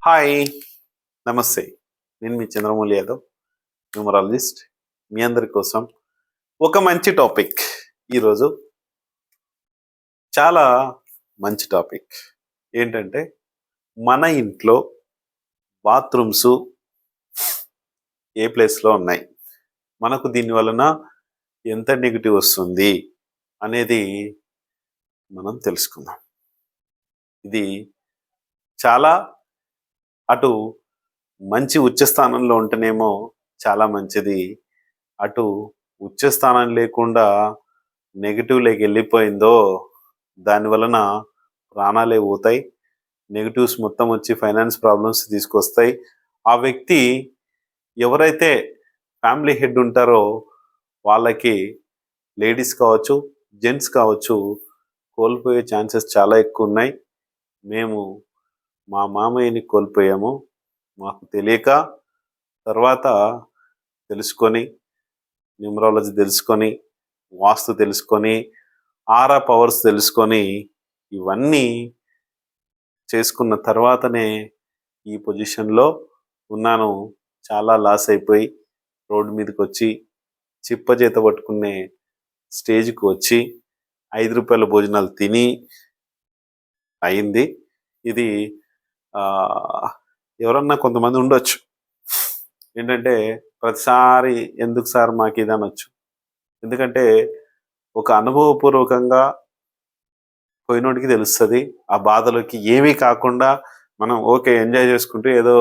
Hi! నమస్తే. నేను మీ Chandramouli Yadav, numerologist. మీ అందరి కోసం ఒక మంచి టాపిక్ ఈరోజు. చాలా మంచి టాపిక్. ఏంటంటే, మన ఇంట్లో బాత్రూమ్స్ ఏ ప్లేస్‌లో ఉన్నాయి? మనకు దీని వలన ఎంత నెగెటివ్ వస్తుంది అనేది మనం తెలుసుకుందాం. ఇది చాలా అటు మంచి ఉచ్చ స్థానంలో ఉంటేనేమో చాలా మంచిది. అటు ఉచ్చ స్థానం లేకుండా నెగెటివ్‌లోకి వెళ్ళిపోయిందో దాని వలన ప్రాణాలే పోతాయి. నెగెటివ్స్ మొత్తం వచ్చి ఫైనాన్స్ ప్రాబ్లమ్స్ తీసుకొస్తాయి. ఆ వ్యక్తి ఎవరైతే ఫ్యామిలీ హెడ్ ఉంటారో వాళ్ళకి లేడీస్ కావచ్చు, జెంట్స్ కావచ్చు కోల్పోయే ఛాన్సెస్ చాలా ఎక్కువ ఉన్నాయి. మేము మా మామయ్యని కోల్పోయాము. మాకు తెలియక తర్వాత తెలుసుకొని, న్యూమరాలజీ తెలుసుకొని, వాస్తు తెలుసుకొని, ఆరా పవర్స్ తెలుసుకొని, ఇవన్నీ చేసుకున్న తర్వాతనే ఈ పొజిషన్‌లో ఉన్నాను. చాలా లాస్ అయిపోయి రోడ్డు మీదకొచ్చి చిప్పచేత పట్టుకునే స్టేజ్‌కి వచ్చి రూ. 5 భోజనాలు తిని అయింది. ఇది ఎవరన్నా కొంతమంది ఉండొచ్చు. ఏంటంటే ప్రతిసారి ఎందుకు సార్ మాకిది అనొచ్చు. ఎందుకంటే ఒక అనుభవపూర్వకంగా పోయినోడికి తెలుస్తది. ఆ బాధలోకి ఏమీ కాకుండా మనం ఓకే ఎంజాయ్ చేసుకుంటూ ఏదో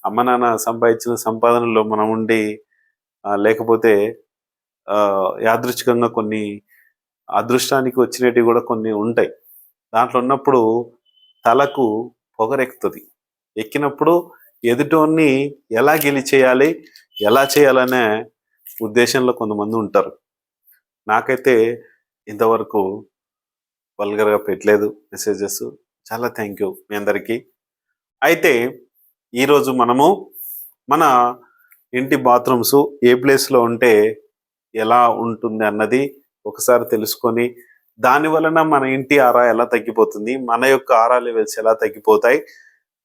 అమ్మ నాన్న సంపాదించిన సంపాదనలో మనం ఉండి లేకపోతే యాదృచ్ఛికంగా కొన్ని అదృష్టానికి వచ్చినటివి కూడా కొన్ని ఉంటాయి. దాంట్లో ఉన్నప్పుడు తలకు పొగరెక్కుతుంది. ఎక్కినప్పుడు ఎదుటోన్ని ఎలా గెలిచేయాలి, ఎలా చేయాలనే ఉద్దేశంలో కొంతమంది ఉంటారు. నాకైతే ఇంతవరకు వల్గర్‌గా పెట్టలేదు మెసేజెస్. చాలా థ్యాంక్ యూ మీ అందరికీ. అయితే ఈరోజు మనము మన ఇంటి బాత్రూమ్స్ ఏ ప్లేస్‌లో ఉంటే ఎలా ఉంటుంది అన్నది ఒకసారి తెలుసుకొని, దాని వలన మన ఇంటి ఆరా ఎలా తగ్గిపోతుంది, మన యొక్క ఆరా లెవెల్స్ ఎలా తగ్గిపోతాయి,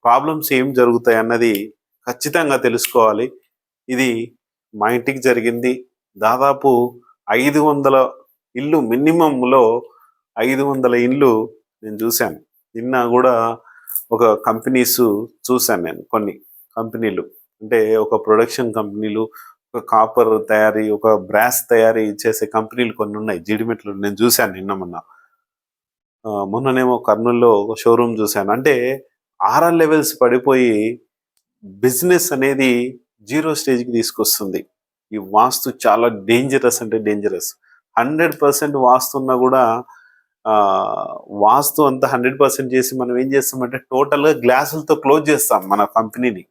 ప్రాబ్లమ్స్ ఏం జరుగుతాయి అన్నది ఖచ్చితంగా తెలుసుకోవాలి. ఇది మా ఇంటికి జరిగింది. దాదాపు 500 ఇల్లు మినిమంలో 500 ఇండ్లు నేను చూశాను. నిన్న కూడా ఒక కంపెనీస్ చూశాను నేను. కొన్ని కంపెనీలు అంటే ఒక ప్రొడక్షన్ కంపెనీలు, ఒక కాపర్ తయారీ, ఒక బ్రాస్ తయారీ చేసే కంపెనీలు కొన్ని ఉన్నాయి జీడిమెట్లు. నేను చూశాను నిన్న మొన్న. మొన్ననేమో కర్నూలులో ఒక షోరూమ్ చూశాను. అంటే ఆర్ఆర్ లెవెల్స్ పడిపోయి బిజినెస్ అనేది జీరో స్టేజ్కి తీసుకొస్తుంది. ఈ వాస్తు చాలా డేంజరస్, అంటే డేంజరస్. 100% వాస్తు ఉన్నా కూడా వాస్తు అంతా 100% చేసి మనం ఏం చేస్తామంటే టోటల్గా గ్లాసులతో క్లోజ్ చేస్తాం మన కంపెనీని.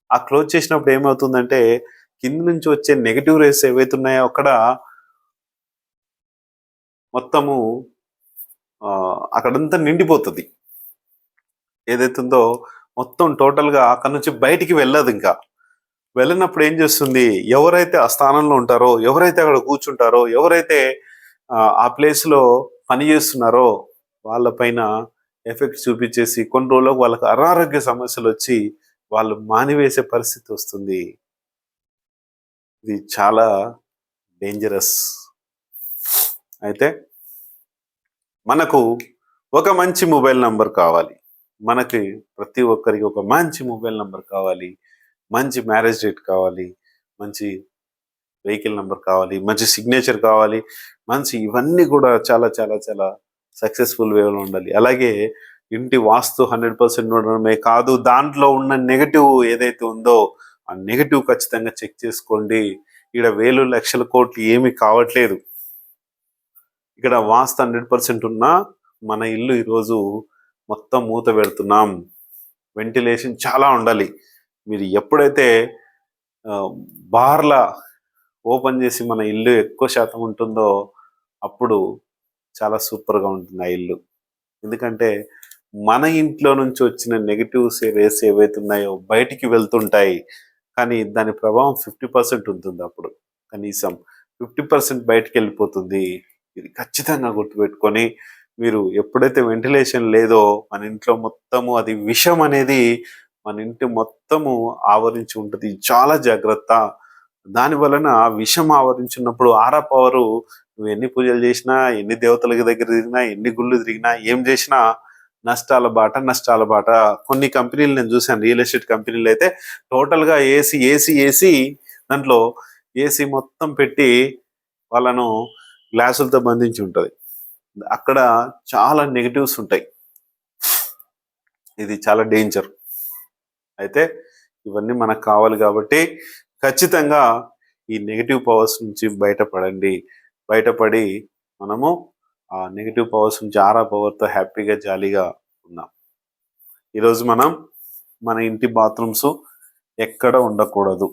ఆ క్లోజ్ చేసినప్పుడు ఏమవుతుందంటే కింద నుంచి వచ్చే నెగటివ్ రేస్ ఏవైతున్నాయో అక్కడ మొత్తము అక్కడంతా నిండిపోతుంది. ఏదైతుందో మొత్తం టోటల్గా అక్కడ నుంచి బయటికి వెళ్ళదు. ఇంకా వెళ్ళినప్పుడు ఏం చేస్తుంది, ఎవరైతే ఆ స్థానంలో ఉంటారో, ఎవరైతే అక్కడ కూర్చుంటారో, ఎవరైతే ఆ ప్లేస్లో పని చేస్తున్నారో వాళ్ళపైన ఎఫెక్ట్ చూపించేసి కొన్ని రోజులకు వాళ్ళకి అనారోగ్య సమస్యలు వచ్చి వాళ్ళు మానివేసే పరిస్థితి వస్తుంది. ఇది చాలా డేంజరస్. అయితే మనకు ఒక మంచి మొబైల్ నంబర్ కావాలి. మనకి ప్రతి ఒక్కరికి ఒక మంచి మొబైల్ నంబర్ కావాలి, మంచి మ్యారేజ్ డేట్ కావాలి, మంచి వెహికల్ నెంబర్ కావాలి, మంచి సిగ్నేచర్ కావాలి, మంచి ఇవన్నీ కూడా చాలా చాలా చాలా సక్సెస్ఫుల్ వేలో ఉండాలి. అలాగే ఇంటి వాస్తు 100% ఉండడమే కాదు, దాంట్లో ఉన్న నెగటివ్ ఏదైతే ఉందో ఆ నెగటివ్ ఖచ్చితంగా చెక్ చేసుకోండి. ఇక్కడ వేలు లక్షల కోట్లు ఏమీ కావట్లేదు. ఇక్కడ వాస్తు 100% ఉన్నా మన ఇల్లు ఈరోజు మొత్తం మూత పెడుతున్నాం. వెంటిలేషన్ చాలా ఉండాలి. మీరు ఎప్పుడైతే బార్లా ఓపెన్ చేసి మన ఇల్లు ఎక్కువ శాతం ఉంటుందో అప్పుడు చాలా సూపర్గా ఉంటుంది ఆ ఇల్లు. ఎందుకంటే మన ఇంట్లో నుంచి వచ్చిన నెగటివ్స్ రేస్ ఏవైతే ఉన్నాయో బయటికి వెళ్తుంటాయి, కానీ దాని ప్రభావం 50% ఉంటుంది. అప్పుడు కనీసం 50% బయటికి వెళ్ళిపోతుంది. ఇది ఖచ్చితంగా గుర్తుపెట్టుకొని మీరు ఎప్పుడైతే వెంటిలేషన్ లేదో మన ఇంట్లో మొత్తము అది విషం అనేది మన ఇంటి మొత్తము ఆవరించి ఉంటుంది. చాలా జాగ్రత్త. దాని వలన విషం ఆవరించున్నప్పుడు ఆరా పవరు నువ్వు ఎన్ని పూజలు చేసినా, ఎన్ని దేవతల దగ్గర తిరిగినా, ఎన్ని గుళ్ళు తిరిగినా, ఏం చేసినా నష్టాల బాట. కొన్ని కంపెనీలు నేను చూశాను, రియల్ ఎస్టేట్ కంపెనీలు అయితే టోటల్గా ఏసీ దాంట్లో ఏసీ మొత్తం పెట్టి వాళ్ళను గ్లాసులతో బంధించి ఉంటుంది. అక్కడ చాలా నెగిటివ్స్ ఉంటాయి. ఇది చాలా డేంజర్. అయితే ఇవన్నీ మనకు కావాలి కాబట్టి ఖచ్చితంగా ఈ నెగిటివ్ పవర్స్ నుంచి బయటపడి మనము ఆ నెగిటివ్ పవర్స్ నుంచి ఆరా పవర్తో హ్యాపీగా జాలీగా ఉన్నాం. ఈరోజు మనం మన ఇంటి బాత్రూమ్స్ ఎక్కడ ఉండకూడదు.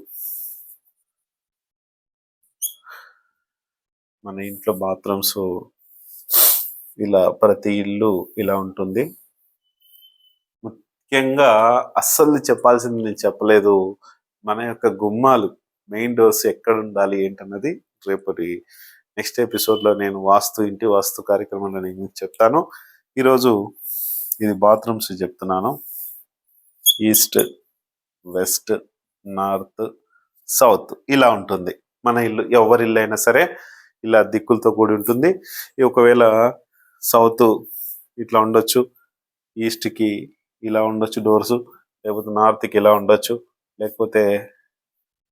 మన ఇంట్లో బాత్రూమ్స్ ఇలా ప్రతి ఇల్లు ఇలా ఉంటుంది. ముఖ్యంగా అస్సలు చెప్పాల్సింది నేను చెప్పలేదు, మన యొక్క గుమ్మాలు, మెయిన్ డోర్స్ ఎక్కడ ఉండాలి ఏంటన్నది రేపటి నెక్స్ట్ ఎపిసోడ్లో నేను ఇంటి వాస్తు కార్యక్రమంలో నేను చెప్తాను. ఈరోజు ఇది బాత్రూమ్స్ చెప్తున్నాను. ఈస్ట్, వెస్ట్, నార్త్, సౌత్ ఇలా ఉంటుంది మన ఇల్లు. ఎవరి ఇల్లు అయినా సరే ఇలా దిక్కులతో కూడి ఉంటుంది. ఒకవేళ సౌత్ ఇట్లా ఉండొచ్చు, ఈస్ట్కి ఇలా ఉండొచ్చు డోర్స్, లేకపోతే నార్త్కి ఇలా ఉండొచ్చు, లేకపోతే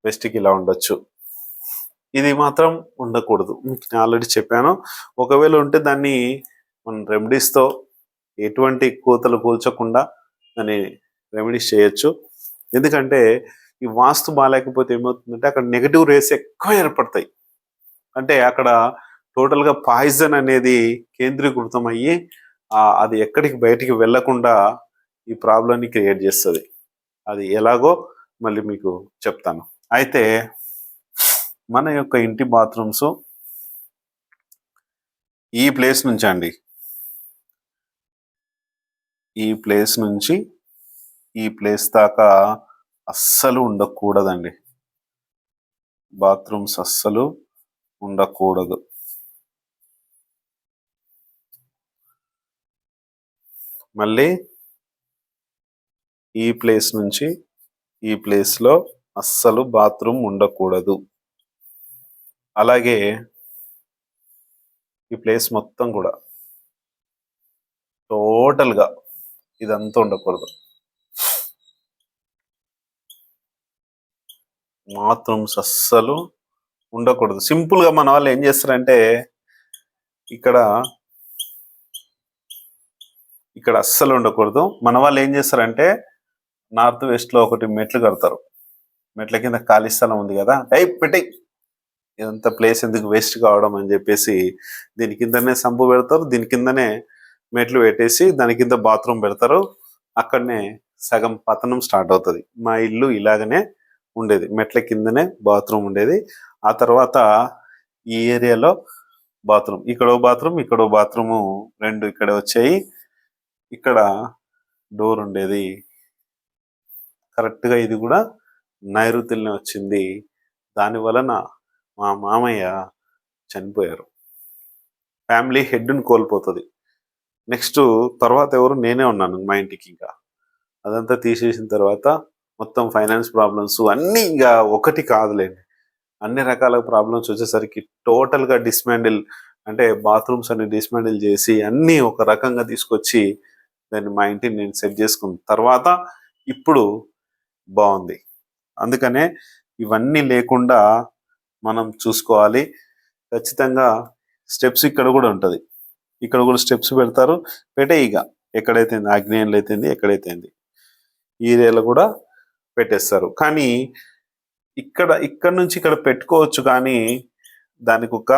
వెస్ట్కి ఇలా ఉండొచ్చు. ఇది మాత్రం ఉండకూడదు. నేను ఆల్రెడీ చెప్పాను. ఒకవేళ ఉంటే దాన్ని మనం రెమెడీస్తో ఎటువంటి కూతలు కూల్చకుండా దాన్ని రెమెడీస్ చేయొచ్చు. ఎందుకంటే ఈ వాస్తు బాగాలేకపోతే ఏమవుతుందంటే అక్కడ నెగటివ్ రేస్ ఎక్కువ ఏర్పడతాయి. అంటే అక్కడ టోటల్గా పాయిజన్ అనేది కేంద్రీకృతం అయ్యి అది ఎక్కడికి బయటికి వెళ్లకుండా ఈ ప్రాబ్లంని క్రియేట్ చేస్తుంది. అది ఎలాగో మళ్ళీ మీకు చెప్తాను. అయితే మన యొక్క ఇంటి బాత్రూమ్స్ ఈ ప్లేస్ నుంచి అండి, ఈ ప్లేస్ నుంచి ఈ ప్లేస్ దాకా అస్సలు ఉండకూడదండి. బాత్రూమ్స్ అస్సలు ఉండకూడదు. మళ్ళీ ఈ ప్లేస్ నుంచి ఈ ప్లేస్లో అస్సలు బాత్రూమ్ ఉండకూడదు. అలాగే ఈ ప్లేస్ మొత్తం కూడా టోటల్గా ఇదంతా ఉండకూడదు. బాత్రూమ్స్ అస్సలు ఉండకూడదు. సింపుల్గా మన వాళ్ళు ఏం చేస్తారంటే ఇక్కడ అస్సలు ఉండకూడదు. మన వాళ్ళు ఏం చేస్తారంటే నార్త్ వెస్ట్లో ఒకటి మెట్లు కడతారు. మెట్ల కింద ఖాళీ స్థలం ఉంది కదా, పెట్టే ఇదంతా ప్లేస్ ఎందుకు వేస్ట్ కావడం అని చెప్పేసి దీని కిందనే సంపు పెడతారు, దీని కిందనే మెట్లు పెట్టేసి దాని కింద బాత్రూమ్ పెడతారు. అక్కడనే సగం పతనం స్టార్ట్ అవుతుంది. మా ఇల్లు ఇలాగనే ఉండేది, మెట్ల కిందనే బాత్రూమ్ ఉండేది. ఆ తర్వాత ఈ ఏరియాలో బాత్రూమ్, ఇక్కడో బాత్రూము రెండు ఇక్కడ వచ్చాయి. ఇక్కడ డోర్ ఉండేది. కరెక్ట్గా ఇది కూడా నైరుతిలోనే వచ్చింది. దాని వలన మా మామయ్య చనిపోయారు. ఫ్యామిలీ హెడ్ని కోల్పోతుంది. నెక్స్ట్ తర్వాత ఎవరు, నేనే ఉన్నాను మా ఇంటికి. ఇంకా అదంతా తీసేసిన తర్వాత మొత్తం ఫైనాన్స్ ప్రాబ్లమ్స్ అన్నీ ఇంకా ఒకటి కాదులేండి, అన్ని రకాల ప్రాబ్లమ్స్ వచ్చేసరికి టోటల్గా డిస్మాండిల్, అంటే బాత్రూమ్స్ అన్ని డిస్మాండిల్ చేసి అన్నీ ఒక రకంగా తీసుకొచ్చి దాన్ని మా ఇంటిని నేను సెట్ చేసుకున్న తర్వాత ఇప్పుడు బాగుంది. అందుకనే ఇవన్నీ లేకుండా మనం చూసుకోవాలి. ఖచ్చితంగా స్టెప్స్ ఇక్కడ కూడా ఉంటుంది, ఇక్కడ కూడా స్టెప్స్ పెడతారు. ఇక ఎక్కడైతే ఆగ్నేయంలో అయితేంది, ఎక్కడైతే ఈ ఏరియాలో కూడా పెట్టేస్తారు. కానీ ఇక్కడ నుంచి ఇక్కడ పెట్టుకోవచ్చు, కానీ దానికి ఒక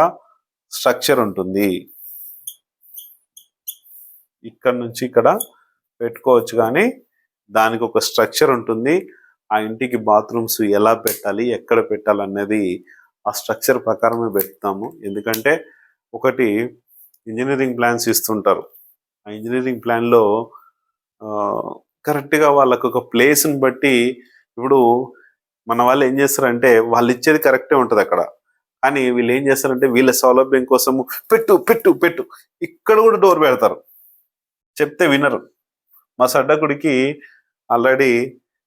స్ట్రక్చర్ ఉంటుంది. ఇక్కడ నుంచి ఇక్కడ పెట్టుకోవచ్చు కానీ దానికి ఒక స్ట్రక్చర్ ఉంటుంది. ఆ ఇంటికి బాత్రూమ్స్ ఎలా పెట్టాలి, ఎక్కడ పెట్టాలి అనేది ఆ స్ట్రక్చర్ ప్రకారమే పెడతాము. ఎందుకంటే ఒకటి ఇంజనీరింగ్ ప్లాన్స్ ఇస్తుంటారు. ఆ ఇంజనీరింగ్ ప్లాన్లో కరెక్ట్గా వాళ్ళకు ఒక ప్లేస్ని బట్టి, ఇప్పుడు మన వాళ్ళు ఏం చేస్తారంటే వాళ్ళు ఇచ్చేది కరెక్టే ఉంటుంది అక్కడ, కానీ వీళ్ళు ఏం చేస్తారంటే వీళ్ళ సౌలభ్యం కోసము పెట్టు ఇక్కడ కూడా డోర్ పెడతారు. చెప్తే వినరు. మా సడ్డకుడికి ఆల్రెడీ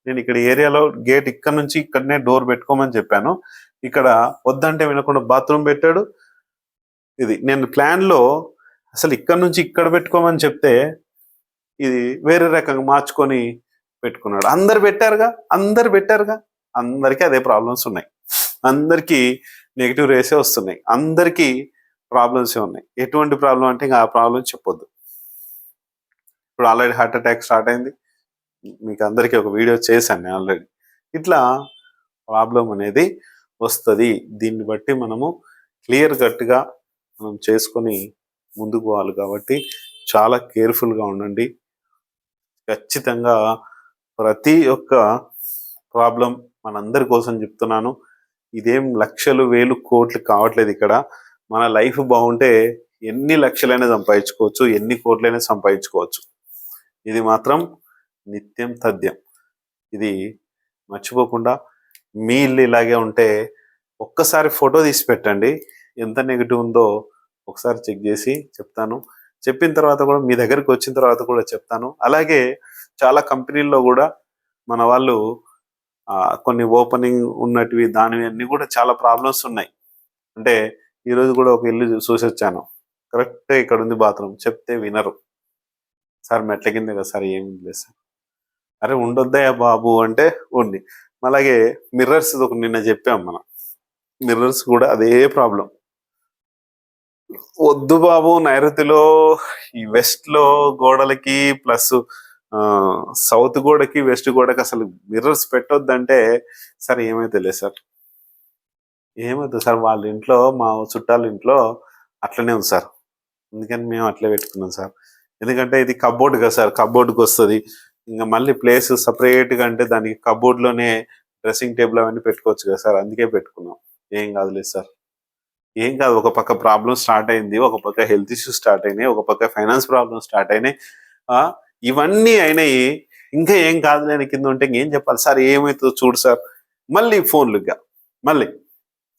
నేను ఇక్కడ ఏరియాలో గేట్ ఇక్కడ నుంచి ఇక్కడనే డోర్ పెట్టుకోమని చెప్పాను. ఇక్కడ వద్దంటే వినకుండా బాత్రూమ్ పెట్టాడు. ఇది నేను ప్లాన్ లో అసలు ఇక్కడ నుంచి ఇక్కడ పెట్టుకోమని చెప్తే ఇది వేరే రకంగా మార్చుకొని పెట్టుకున్నాడు. అందరు పెట్టారుగా, అందరికీ అదే ప్రాబ్లమ్స్ ఉన్నాయి. అందరికీ నెగిటివ్ రేసే వస్తున్నాయి. అందరికీ ప్రాబ్లమ్సే ఉన్నాయి. ఎటువంటి ప్రాబ్లం అంటే ఇంకా ఆ ప్రాబ్లం చెప్పొద్దు. ఇప్పుడు ఆల్రెడీ హార్ట్ అటాక్ స్టార్ట్ అయింది. మీకు అందరికీ ఒక వీడియో చేశాను నేను ఆల్రెడీ. ఇట్లా ప్రాబ్లం అనేది వస్తుంది. దీన్ని బట్టి మనము క్లియర్ కట్గా మనం చేసుకొని ముందుకు పోవాలి. కాబట్టి చాలా కేర్ఫుల్గా ఉండండి. ఖచ్చితంగా ప్రతి ఒక్క ప్రాబ్లం మనందరి కోసం చెప్తున్నాను. ఇదేం లక్షలు వేలు కోట్లు కావట్లేదు. ఇక్కడ మన లైఫ్ బాగుంటే ఎన్ని లక్షలైనా సంపాదించుకోవచ్చు, ఎన్ని కోట్లైనా సంపాదించుకోవచ్చు. ఇది మాత్రం నిత్యం తథ్యం. ఇది మర్చిపోకుండా మీ ఇల్లు ఇలాగే ఉంటే ఒక్కసారి ఫోటో తీసి పెట్టండి. ఎంత నెగిటివ్ ఉందో ఒకసారి చెక్ చేసి చెప్తాను. చెప్పిన తర్వాత కూడా మీ దగ్గరికి వచ్చిన తర్వాత కూడా చెప్తాను. అలాగే చాలా కంపెనీల్లో కూడా మన వాళ్ళు కొన్ని ఓపెనింగ్ ఉన్నటివి దానివి అన్నీ కూడా చాలా ప్రాబ్లమ్స్ ఉన్నాయి. అంటే ఈరోజు కూడా ఒక ఇల్లు చూసి వచ్చాను. కరెక్ట్ ఇక్కడ ఉంది బాత్రూమ్, చెప్తే వినరు. సార్ మెట్ల కింద కదా సార్, ఏమి లేదు సార్. అరే ఉండొద్దయా బాబు అంటే ఉంది. అలాగే మిర్రర్స్ నిన్న చెప్పాం మనం. మిర్రర్స్ కూడా అదే ప్రాబ్లం. వద్దు బాబు, నైరుతిలో ఈ వెస్ట్ లో గోడలకి ప్లస్ సౌత్ గోడకి వెస్ట్ గోడకి అసలు మిర్రర్స్ పెట్టొద్దంటే సార్ ఏమైతే లేదు సార్, ఏమవుతుంది సార్. వాళ్ళ ఇంట్లో మా చుట్టాల ఇంట్లో అట్లనే ఉంది సార్, అందుకని మేము అట్లే పెట్టుకున్నాం సార్. ఎందుకంటే ఇది కబోర్డ్ కదా సార్, కబోర్డ్కి వస్తుంది. ఇంకా మళ్ళీ ప్లేస్ సపరేట్గా అంటే దానికి కబోర్డ్లోనే డ్రెస్సింగ్ టేబుల్ అవన్నీ పెట్టుకోవచ్చు కదా సార్, అందుకే పెట్టుకున్నాం. ఏం కాదులేదు సార్, ఏం కాదు. ఒక పక్క ప్రాబ్లం స్టార్ట్ అయింది, ఒక పక్క హెల్త్ ఇష్యూస్ స్టార్ట్ అయినాయి, ఒక పక్క ఫైనాన్స్ ప్రాబ్లమ్ స్టార్ట్ అయినాయి. ఇవన్నీ అయినాయి. ఇంకా ఏం కాదులేని కింద ఉంటే ఇంకేం చెప్పాలి సార్, ఏమవుతుందో చూడు సార్. మళ్ళీ ఫోన్లుగా మళ్ళీ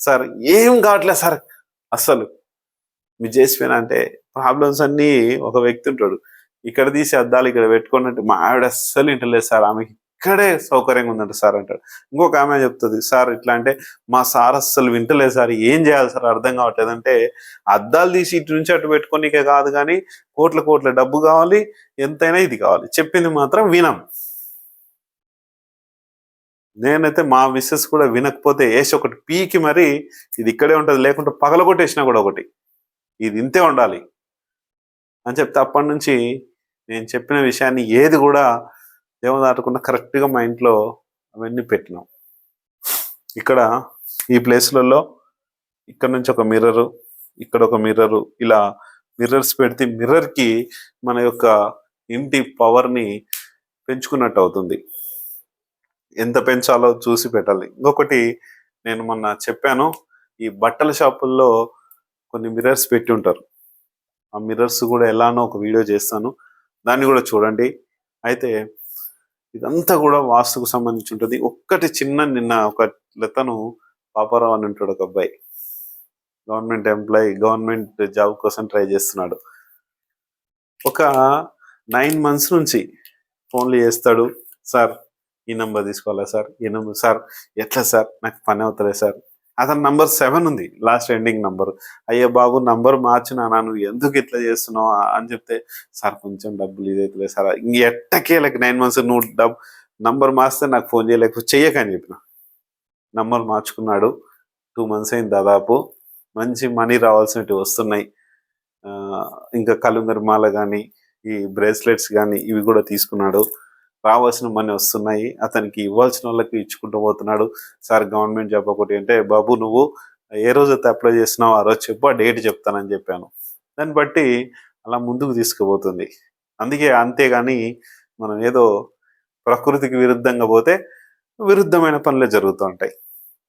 సార్ ఏం కావట్లేదు సార్. అస్సలు మీ చేసిపోయినా అంటే ప్రాబ్లమ్స్ అన్నీ ఒక వ్యక్తి ఉంటాడు, ఇక్కడ తీసి అద్దాలు ఇక్కడ పెట్టుకున్నట్టు. మా ఆవిడ అస్సలు ఇంటలేదు సార్, ఆమెకి ఇక్కడే సౌకర్యంగా ఉందంట సార్ అంటాడు. ఇంకొక ఆమె చెప్తుంది సార్ ఇట్లా అంటే, మా సార్ అస్సలు వింటలేదు సార్, ఏం చేయాలి సార్ అర్థం కావట్లేదు అంటే, అద్దాలు తీసి ఇటు నుంచి అటు పెట్టుకోనికే కాదు కానీ కోట్ల డబ్బు కావాలి, ఎంతైనా ఇది కావాలి, చెప్పింది మాత్రం వినం. నేనైతే మా మిస్సెస్ కూడా వినకపోతే వేసి ఒకటి పీకి మరి ఇది ఇక్కడే ఉంటుంది, లేకుంటే పగలగొట్టేసినా కూడా ఒకటి ఇది ఇంతే ఉండాలి అని చెప్తే, అప్పటి నుంచి నేను చెప్పిన విషయాన్ని ఏది కూడా దేవదాటకుండా కరెక్ట్గా మా ఇంట్లో అవన్నీ పెట్టినాం. ఇక్కడ ఈ ప్లేస్లలో ఇక్కడ నుంచి ఒక మిర్రరు, ఇక్కడ ఒక మిర్రరు, ఇలా మిర్రర్స్ పెడితే మిర్రర్కి మన యొక్క ఇంటి పవర్ని పెంచుకున్నట్టు అవుతుంది. ఎంత పెంచాలో చూసి పెట్టాలి. ఇంకొకటి నేను మొన్న చెప్పాను, ఈ బట్టల షాపుల్లో కొన్ని మిర్రర్స్ పెట్టి ఉంటారు. ఆ మిర్రర్స్ కూడా ఎలానో ఒక వీడియో చేస్తాను, దాన్ని కూడా చూడండి. అయితే ఇదంతా కూడా వాస్తుకు సంబంధించి ఉంటుంది. ఒక్కటి చిన్న, నిన్న ఒక లతను పాపారావు అని ఉంటాడు, ఒక అబ్బాయి, గవర్నమెంట్ ఎంప్లాయీ, గవర్నమెంట్ జాబ్ కోసం ట్రై చేస్తున్నాడు. ఒక 9 months నుంచి ఫోన్లు చేస్తాడు. సార్ ఈ నెంబర్ తీసుకోవాలా సార్, ఈ నెంబర్ సార్, ఎట్లా సార్ నాకు పని అవుతలేదు సార్. అతని నంబర్ 7 ఉంది లాస్ట్ ఎండింగ్ నంబర్. అయ్యో బాబు నంబర్ మార్చినా, నువ్వు ఎందుకు ఇట్లా చేస్తున్నావు అని చెప్తే, సార్ కొంచెం డబ్బులు ఇదైతే సార్, ఇంక ఎట్టకేలకు 9 months నువ్వు నంబర్ మార్చితే నాకు ఫోన్ చేయలేకపోతే చెయ్యకని చెప్పిన. నంబర్ మార్చుకున్నాడు. 2 months అయింది దాదాపు. మంచి మనీ రావాల్సినవి వస్తున్నాయి. ఇంకా కలుంగర్ మాల కానీ, ఈ బ్రేస్లెట్స్ కానీ ఇవి కూడా తీసుకున్నాడు. రావాల్సిన మనీ వస్తున్నాయి. అతనికి ఇవ్వాల్సిన వాళ్ళకి ఇచ్చుకుంటూ పోతున్నాడు. సార్ గవర్నమెంట్ జాబ్ ఒకటి అంటే, బాబు నువ్వు ఏ రోజైతే అప్లై చేస్తున్నావు ఆ రోజు చెప్పు, ఆ డేట్ చెప్తానని చెప్పాను. దాన్ని బట్టి అలా ముందుకు తీసుకుపోతుంది. అంతేగాని మనం ఏదో ప్రకృతికి విరుద్ధంగా పోతే విరుద్ధమైన పనులే జరుగుతూ ఉంటాయి.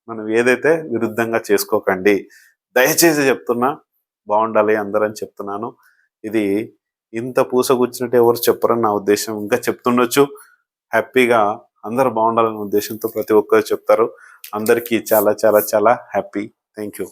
మనం ఏదైతే విరుద్ధంగా చేసుకోకండి, దయచేసి చెప్తున్నా. బాగుండాలి అందరని చెప్తున్నాను. ఇది ఇంత పూసగుచ్చినట్టు ఎవరు చెప్పరని నా ఉద్దేశం. ఇంకా చెప్తుండొచ్చు. హ్యాపీగా అందరూ బాగుండాలనే ఉద్దేశంతో ప్రతి ఒక్కరు చెప్తారు. అందరికీ చాలా చాలా చాలా హ్యాపీ. Thank you.